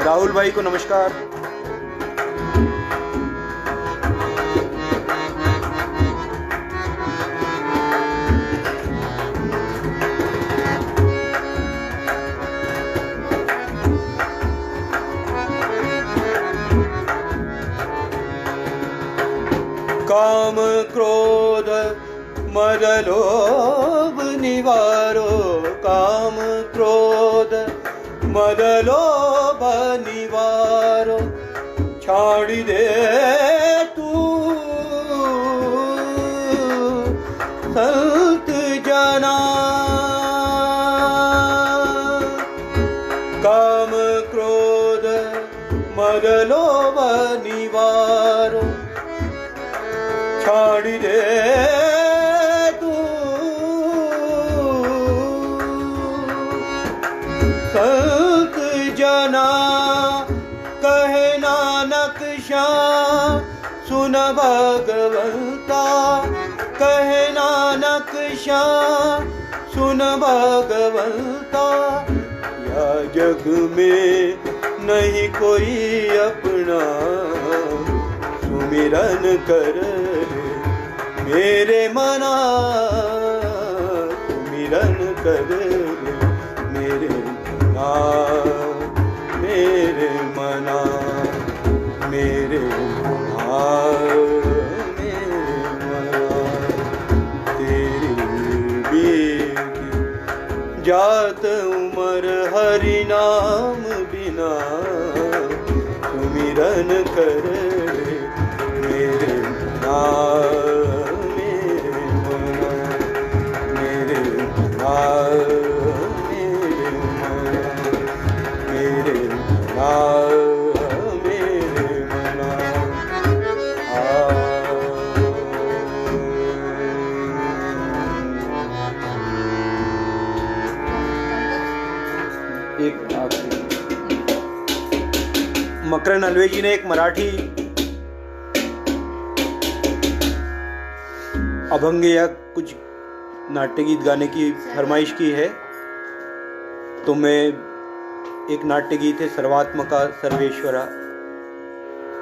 राहुल भाई को नमस्कार। काम क्रोध मद लोभ निवारो, काम क्रोध मद लोभ निवारो, छाड़ दे तू संत जना। काम क्रोध मद लोभ निवारो, छाड़ दे तू संत जना। कहे नानक श्याम सुन भगवंता, कहे नानक श्याम सुन भगवंता। या जग में नहीं कोई अपना, सुमिरन कर मेरे मना, सुमिरन कर मेरे मना, मेरे मना, मेरे मना, मेरे मना। तेरी बीती जात उमर हरि नाम बिना, सुमिरन कर मेरे मना, मेरे मना, मेरे मना, मेरे मना, मेरे मना, मेरे मना। एक मकरन अलवे जी ने एक मराठी अभंग या कुछ नाट्य गीत गाने की फरमाइश की है, तो मैं एक नाट्य गीत है सर्वात्मका सर्वेश्वरा,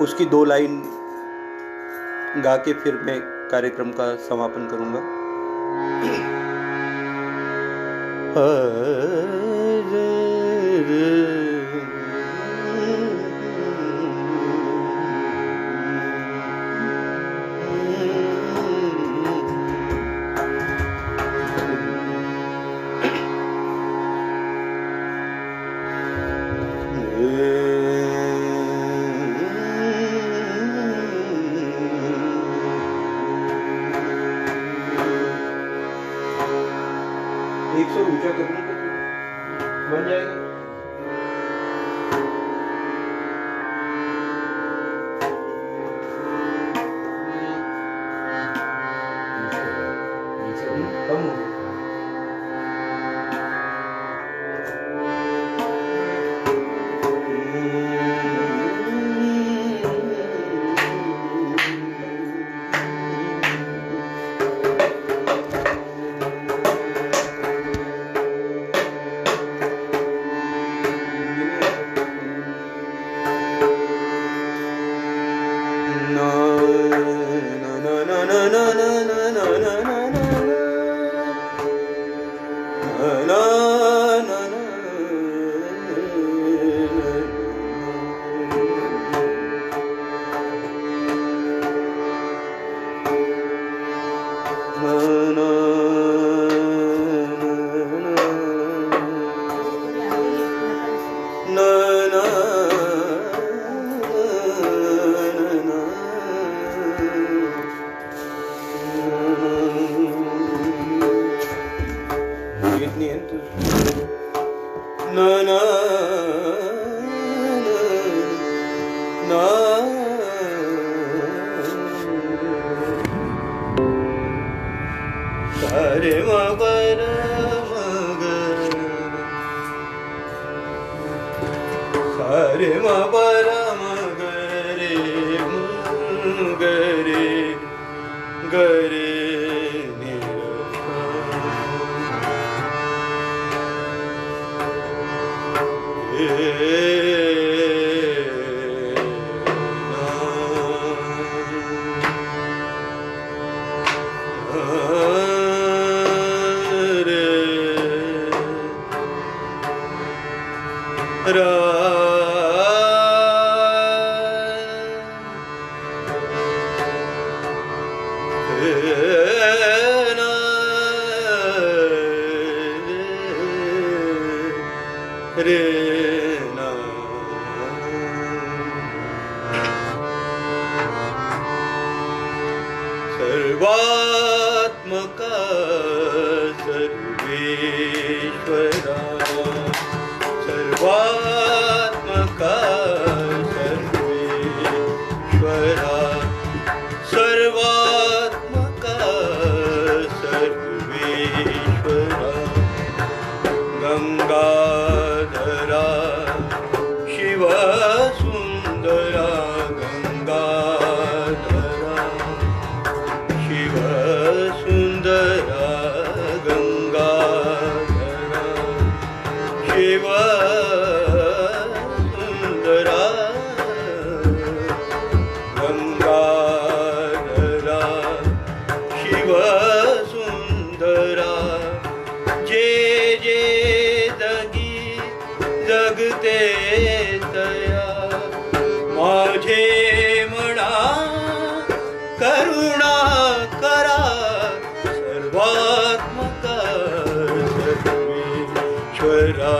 उसकी 2 लाइन गा के फिर मैं कार्यक्रम का समापन करूंगा। ऊंचा करूँ तो बन जाएगा। कम हो गया। Hare ma para Hare ma para gare gare सर्वात्मका सर्वेश्वरा सर्वात्मका सर्वेश्वरा सर्वात्मका सर्वेश्वरा गंगाधरा Shiv सुंदरा गंगाधरा शिव सुंदरा गंगाधरा शिव सुंदरा गंगाधरा शिव सुंदरा जे जे दगी जगते तया माझे मना करुणा करा सर्वात्मका सर्वेश्वरा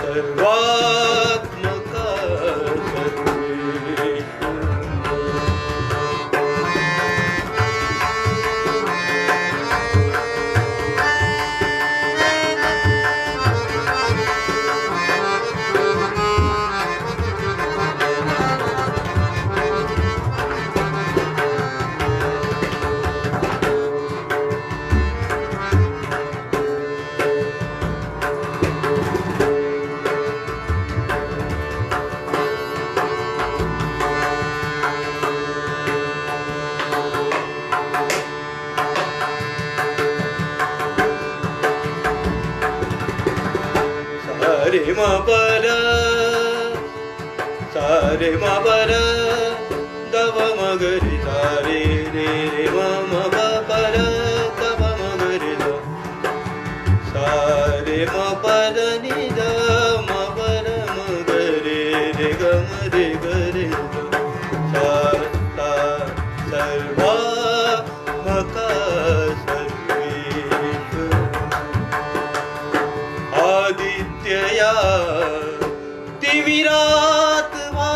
सर्वात्मका सारे मा पर दव मगरि सारे रे रे म पर दव मगरि द सारे म पद नि द म पर मगरि रे ग म रे ग रे सा सा सर्वा मका सर्वेश्वर आदित्यया तिमिरात्मा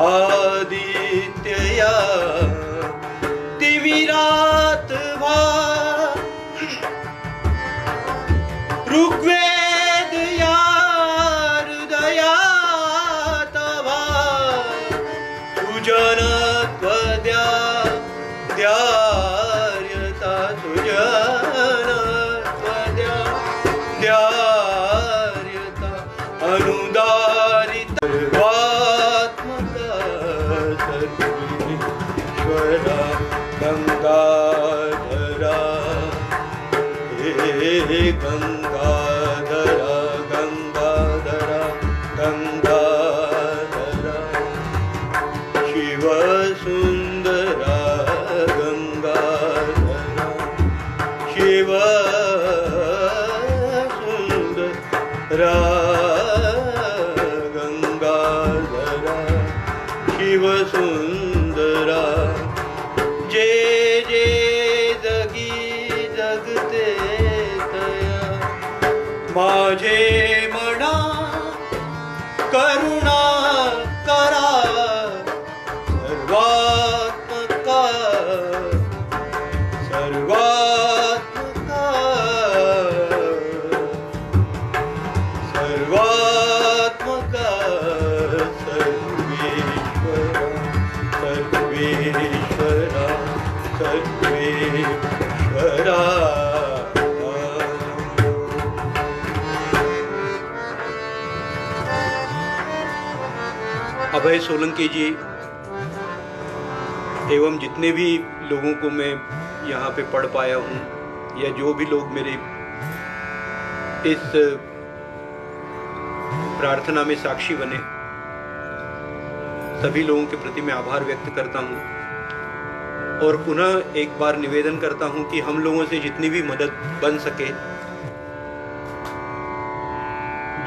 आदित्यया तिमिरात्मा सर्वात्मका सर्वेश्वरा गंगाधरा हे गंगाधरा गंगाधरा गंगाधरा शिव सुंदरा गंगाधरा शिव सुंदरा गंगाधरा शिव सुंदरा जे जे जगी जगते तया माझे मना करुणा करा सर्वात्मका सर्वात्मका सर्वात्मका सर्वेश्वरा सर्वेश्वरा सर्वेश्वरा। अभय सोलंकी जी एवं जितने भी लोगों को मैं यहाँ पे पढ़ पाया हूँ या जो भी लोग मेरे इस प्रार्थना में साक्षी बने, सभी लोगों के प्रति मैं आभार व्यक्त करता हूँ और पुनः एक बार निवेदन करता हूँ कि हम लोगों से जितनी भी मदद बन सके,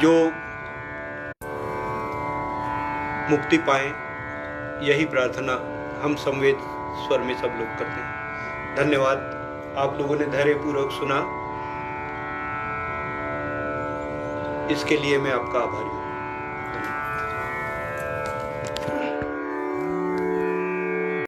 जो मुक्ति पाएं, यही प्रार्थना हम संवेद स्वर में सब लोग करते हैं। धन्यवाद, आप लोगों ने धैर्यपूर्वक सुना, इसके लिए मैं आपका आभारी हूँ।